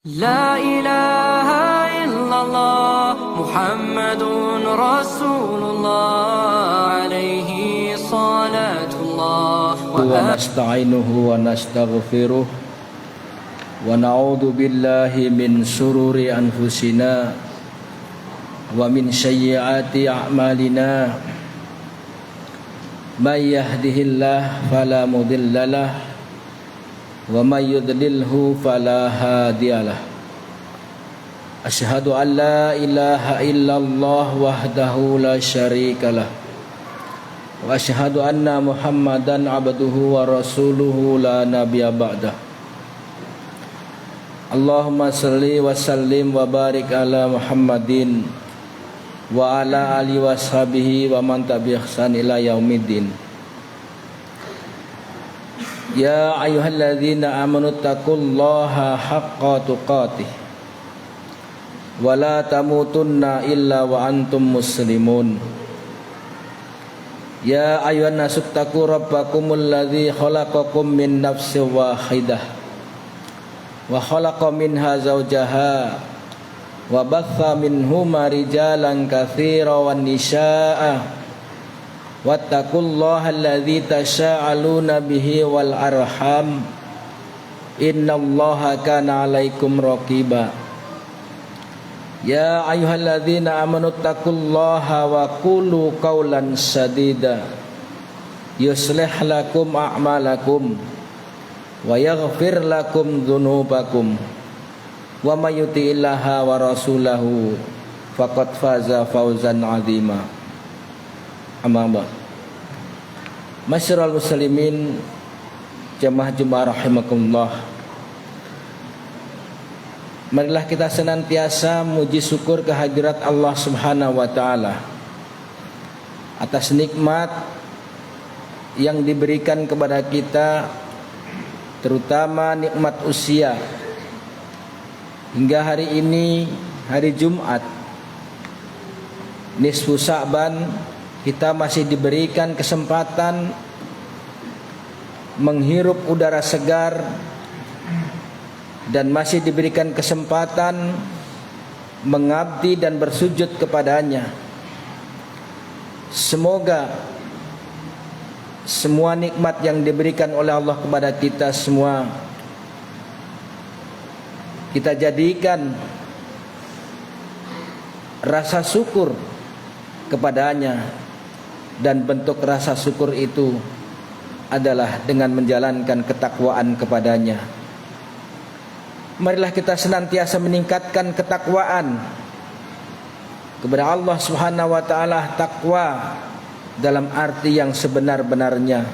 لا إله إلا الله محمد رسول الله عليه صلاة الله ونستعينه ونستغفره ونعوذ بالله من شرور أنفسنا ومن سيئات أعمالنا من يهده الله فلا مضل له ومن يضلله فلا هادي له أشهد أن لا إله إلا الله وحده لا شريك له وأشهد أن محمدا عبده ورسوله لا نبي بعده اللهم صل وسلم وبارك على محمد وعلى آله وصحبه ومن تبعهم بإحسان إلى يوم الدين. Ya ayyuhalladzina amanu taqullaha haqqa tuqatih wa la tamutunna illa wa antum muslimun. Ya ayyuhan nasu taqu rabbakumul ladzi khalaqakum min nafsin wahidah wa khalaqa minha zawjaha wa batha minhuma rijalan katsiran wan nisaa'a wattaqullaha alladzi tasaaluna bihi wal arham innallaha kana 'alaikum raqiba. Ya ayyuhalladzina amanu taqullaha wa qulu qawlan sadida yuslih lakum a'malakum wa yaghfir lakum dzunubakum wa may yuti'illaha wa rasulahu faqad faza fawzan 'azima. Amma ba'd. Masyarul muslimin jamaah Jumat rahimakumullah. Marilah kita senantiasa muji syukur kehadirat Allah Subhanahu wa taala atas nikmat yang diberikan kepada kita, terutama nikmat usia. Hingga hari ini, hari Jumat nisfu Sya'ban, kita masih diberikan kesempatan menghirup udara segar dan masih diberikan kesempatan mengabdi dan bersujud kepadanya. Semoga semua nikmat yang diberikan oleh Allah kepada kita semua kita jadikan rasa syukur kepadanya. Dan bentuk rasa syukur itu adalah dengan menjalankan ketakwaan kepadanya. Marilah kita senantiasa meningkatkan ketakwaan kepada Allah Subhanahu wa taala, takwa dalam arti yang sebenar-benarnya,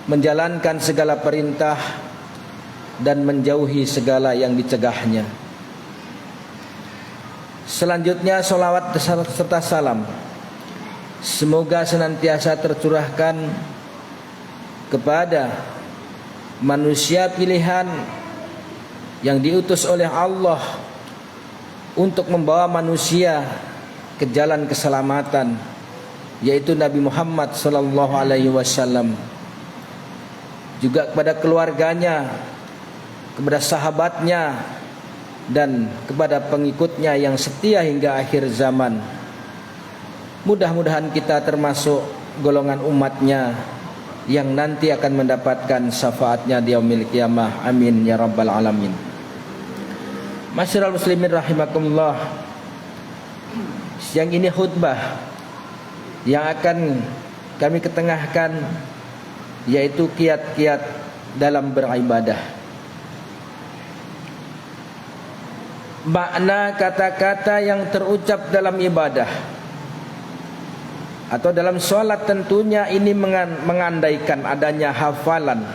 menjalankan segala perintah dan menjauhi segala yang dicegahnya. Selanjutnya salawat serta salam semoga senantiasa tercurahkan kepada manusia pilihan yang diutus oleh Allah untuk membawa manusia ke jalan keselamatan, yaitu Nabi Muhammad sallallahu alaihi wasallam. Juga kepada keluarganya, kepada sahabatnya, dan kepada pengikutnya yang setia hingga akhir zaman. Mudah-mudahan kita termasuk golongan umatnya yang nanti akan mendapatkan syafaatnya di yaumil qiyamah. Amin ya rabbal alamin. Masyarul muslimin rahimakumullah. Siang ini khutbah yang akan kami ketengahkan yaitu kiat-kiat dalam beribadah. Makna kata-kata yang terucap dalam ibadah atau dalam sholat tentunya ini mengandaikan adanya hafalan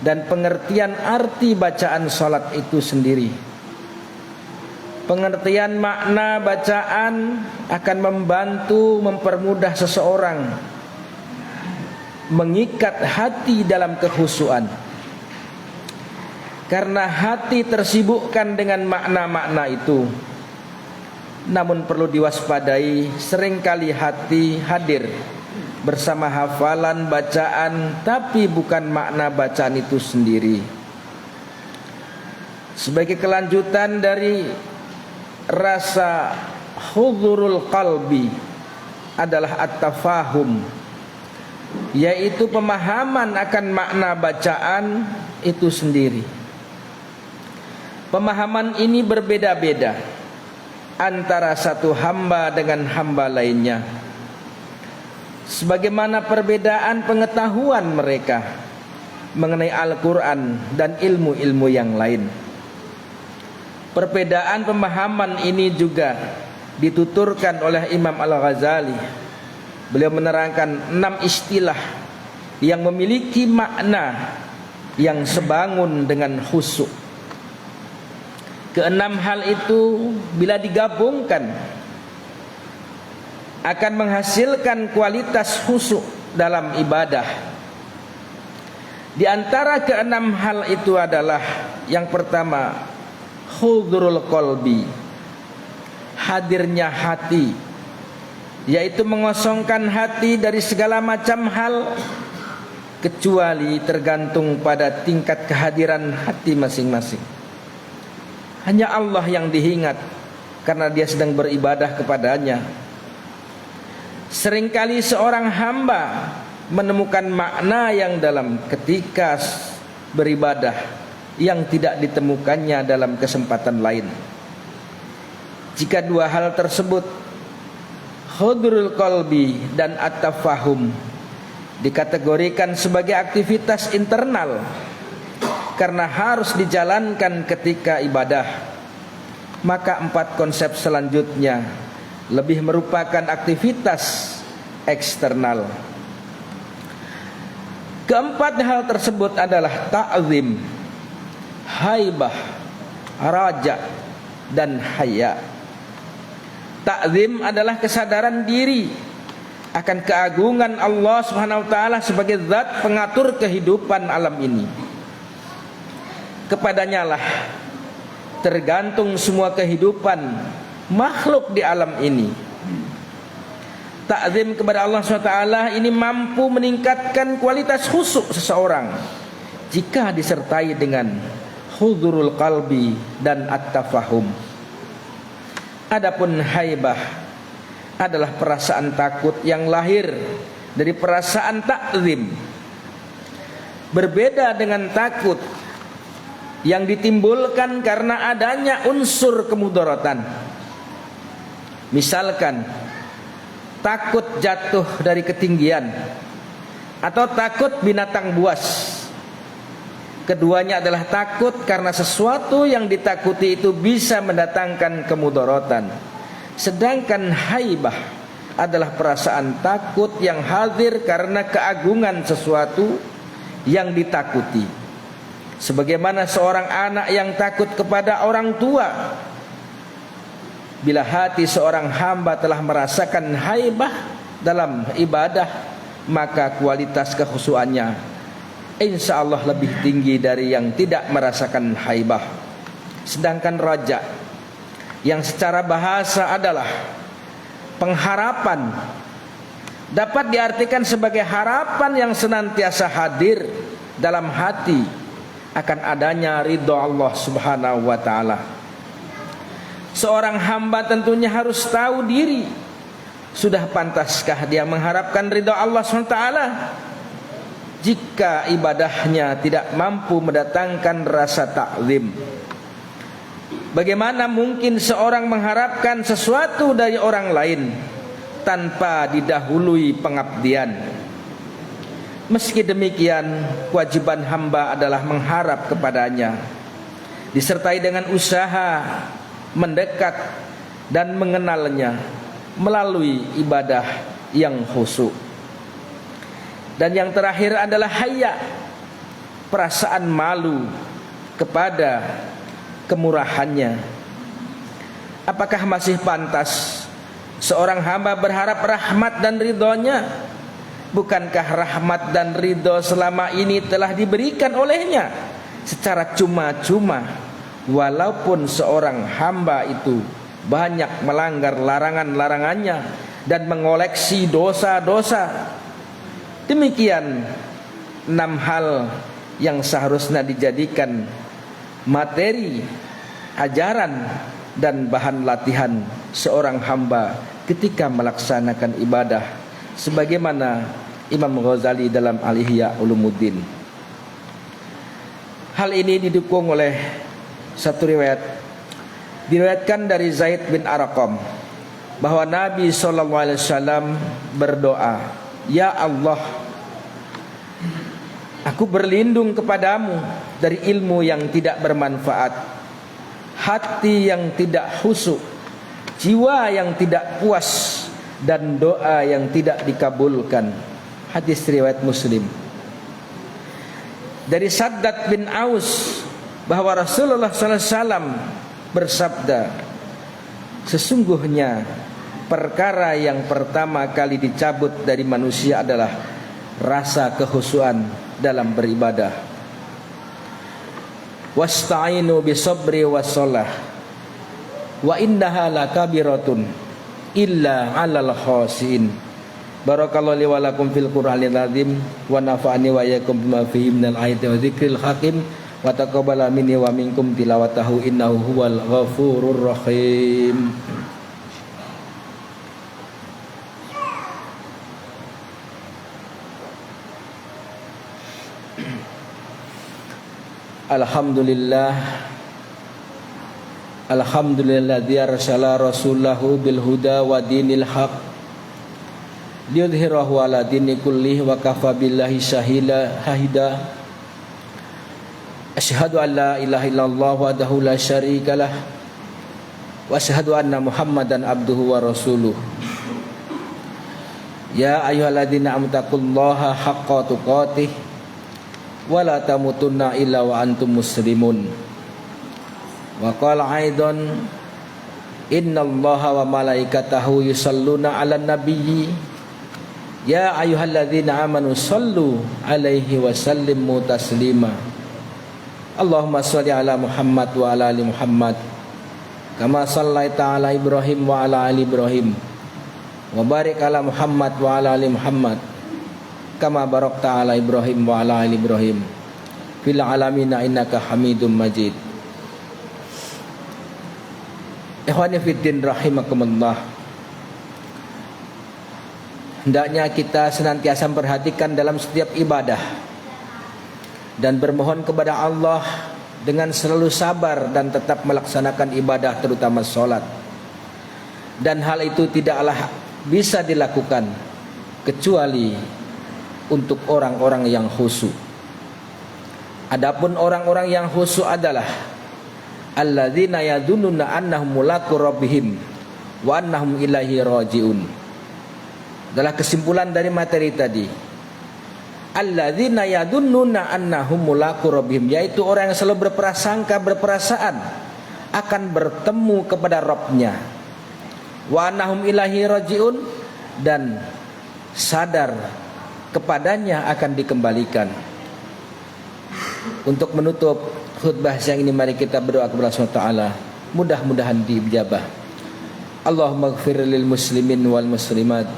dan pengertian arti bacaan sholat itu sendiri. Pengertian makna bacaan akan membantu mempermudah seseorang mengikat hati dalam kekhusyuan. Karena hati tersibukkan dengan makna-makna itu. Namun perlu diwaspadai, seringkali hati hadir bersama hafalan bacaan tapi bukan makna bacaan itu sendiri. sebagai kelanjutan dari rasa hudurul qalbi adalah at-tafahum, yaitu pemahaman akan makna bacaan itu sendiri. Pemahaman ini berbeda-beda antara satu hamba dengan hamba lainnya, sebagaimana perbedaan pengetahuan mereka mengenai Al-Quran dan ilmu-ilmu yang lain. Perbedaan pemahaman ini juga dituturkan oleh Imam Al-Ghazali. Beliau menerangkan 6 istilah yang memiliki makna yang sebangun dengan khusyuk. Keenam hal itu bila digabungkan akan menghasilkan kualitas khusyuk dalam ibadah. Di antara keenam hal itu adalah yang pertama, hudurul qalbi, hadirnya hati, yaitu mengosongkan hati dari segala macam hal kecuali tergantung pada tingkat kehadiran hati masing-masing. Hanya Allah yang diingat karena dia sedang beribadah kepadanya. Seringkali seorang hamba menemukan makna yang dalam ketika beribadah yang tidak ditemukannya dalam kesempatan lain. Jika dua hal tersebut, hudurul qalbi dan at-tafahum, dikategorikan sebagai aktivitas internal karena harus dijalankan ketika ibadah, maka 4 konsep selanjutnya lebih merupakan aktivitas eksternal. Keempat hal tersebut adalah ta'zim, haibah, raja, dan haya. Ta'zim adalah kesadaran diri akan keagungan Allah Subhanahu wa taala sebagai zat pengatur kehidupan alam ini. Kepadanya lah tergantung semua kehidupan makhluk di alam ini. Ta'zim kepada Allah SWT ini mampu meningkatkan kualitas khusyuk seseorang jika disertai dengan hudurul qalbi dan at-tafahum. Adapun haibah adalah perasaan takut yang lahir dari perasaan ta'zim. Berbeda dengan takut yang ditimbulkan karena adanya unsur kemudaratan. Misalkan takut jatuh dari ketinggian atau takut binatang buas. Keduanya adalah takut karena sesuatu yang ditakuti itu bisa mendatangkan kemudaratan. Sedangkan haibah adalah perasaan takut yang hadir karena keagungan sesuatu yang ditakuti. Sebagaimana seorang anak yang takut kepada orang tua. Bila hati seorang hamba telah merasakan haibah dalam ibadah, maka kualitas kekhusyuannya insya Allah lebih tinggi dari yang tidak merasakan haibah. Sedangkan raja, yang secara bahasa adalah pengharapan, dapat diartikan sebagai harapan yang senantiasa hadir dalam hati akan adanya ridho Allah Subhanahu wa taala. Seorang hamba tentunya harus tahu diri, sudah pantaskah dia mengharapkan ridho Allah SWT jika ibadahnya tidak mampu mendatangkan rasa ta'zim. Bagaimana mungkin seorang mengharapkan sesuatu dari orang lain tanpa didahului pengabdian? Meski demikian, kewajiban hamba adalah mengharap kepadanya, disertai dengan usaha mendekat dan mengenalnya melalui ibadah yang khusyuk. Dan yang terakhir adalah haya, perasaan malu kepada kemurahannya. Apakah masih pantas seorang hamba berharap rahmat dan ridhonya? Bukankah rahmat dan ridho selama ini telah diberikan olehnya secara cuma-cuma, walaupun seorang hamba itu banyak melanggar larangan-larangannya dan mengoleksi dosa-dosa. Demikian 6 hal yang seharusnya dijadikan materi, ajaran dan bahan latihan seorang hamba ketika melaksanakan ibadah, sebagaimana Imam Ghazali dalam Al-Ihya Ulumuddin. Hal ini didukung oleh satu riwayat, diriwayatkan dari Zaid bin Arqam bahwa Nabi SAW berdoa, "Ya Allah, aku berlindung kepadamu dari ilmu yang tidak bermanfaat, hati yang tidak khusyuk, jiwa yang tidak puas, dan doa yang tidak dikabulkan." Hadis riwayat Muslim. Dari Saddad bin Aus bahwa Rasulullah SAW bersabda, "Sesungguhnya perkara yang pertama kali dicabut dari manusia adalah rasa kekhusyuan dalam beribadah. Wasta'inu bisabri wassalah wa innaha lakabiratun illa 'alal khashin." Barakallahu li wa lakum fil Qur'anil azim wa nafa'ani wa iyyakum bima fihi minal ayati wa dzikril hakim wa taqabbala minni wa minkum tilawatahu innahu huwal ghafurur rahim. Alhamdulillah, alhamdulilladzi arsala rasulahu bil huda wa dinil haq liyudhhirahu ala dini kullih wa kafa billahi shahida. Asyhadu an la ilaha illallah wahdahu la syarikalah wa asyhadu anna Muhammadan abduhu wa rasuluh. Ya ayyuhalladzina amanu taqullaha haqqa tuqatih wa la tamutunna illa wa antum muslimun. Wa qala aidan innallaha wa malaikatahu yusalluna 'alan nabiyyi ya ayyuhalladzina amanu sallu 'alaihi wa sallimu taslima. Allahumma shalli ala Muhammad wa ala ali Muhammad kama shallaita ala Ibrahim wa ala ali Ibrahim wa barik ala Muhammad wa ala ali Muhammad kama barakta ala Ibrahim wa ala ali Ibrahim fil alamin innaka Hamidum Majid. Ikhwani fiddin rahimakumullah. Hendaknya kita senantiasa memperhatikan dalam setiap ibadah dan bermohon kepada Allah dengan selalu sabar dan tetap melaksanakan ibadah, terutama sholat. Dan hal itu tidaklah bisa dilakukan kecuali untuk orang-orang yang khusyuk. Adapun orang-orang yang khusyuk adalah alladzina yadunnuna annahum mulaqu rabbihim wa annahum ilaihi rajiun. Adalah kesimpulan dari materi tadi. Alladzina yadunnuna annahum mulaqu rabbihim, yaitu orang yang selalu berprasangka, berperasaan akan bertemu kepada Rabbnya. Wa annahum ilaihi rajiun, dan sadar kepadanya akan dikembalikan. Untuk menutup khutbah siang ini, mari kita berdoa kepada Allah SWT. Mudah-mudahan diijabah. Allahumma ighfir lil muslimin wal muslimat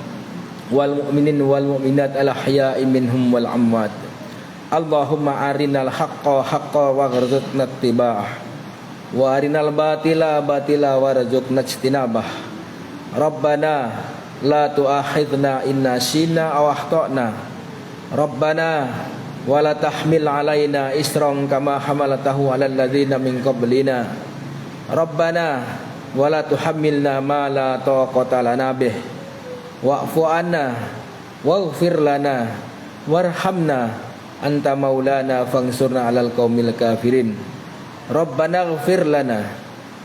wal mu'minin wal mu'minat al ahya'i minhum wal amwat. Allahumma arinal haqqa haqqa warzuqna ittiba'ah wa arinal batila batila warzuqna ijtinabah. Rabbana la tu'akhidna in nasina aw akhtana. Rabbana wa la tahmil alaina isran kama hamalatahu alal ladzina min qablina. Rabbana wa la tuhammilna ma la taqata lana bih. Wa'fu anna waghfir lana warhamna anta maulana fangsurna 'alal qaumil kafirin. Rabbana ighfir lana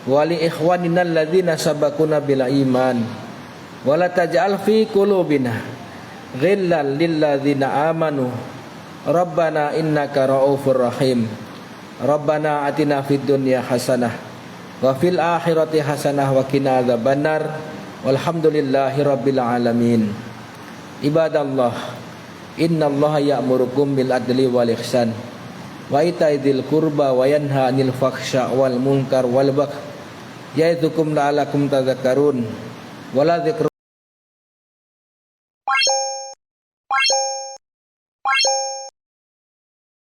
wa li ikhwanina alladzina sabaquna bil iman wa la taj'al fi qulubina ghillan lil ladzina amanu. Rabbana innaka ra'ufur rahim. Rabbana atina fid dunya hasanah wa fil akhirati hasanah wa qina adzabannar. Walhamdulillahi rabbil alamin. Ibadallah, innallaha ya'murukum bil adli wal ihsan wa ita'i dzil qurba wa yanha 'anil fakhsya wal munkar wal baghi ya'idzukum la'allakum tadhakkarun. Wala dzikru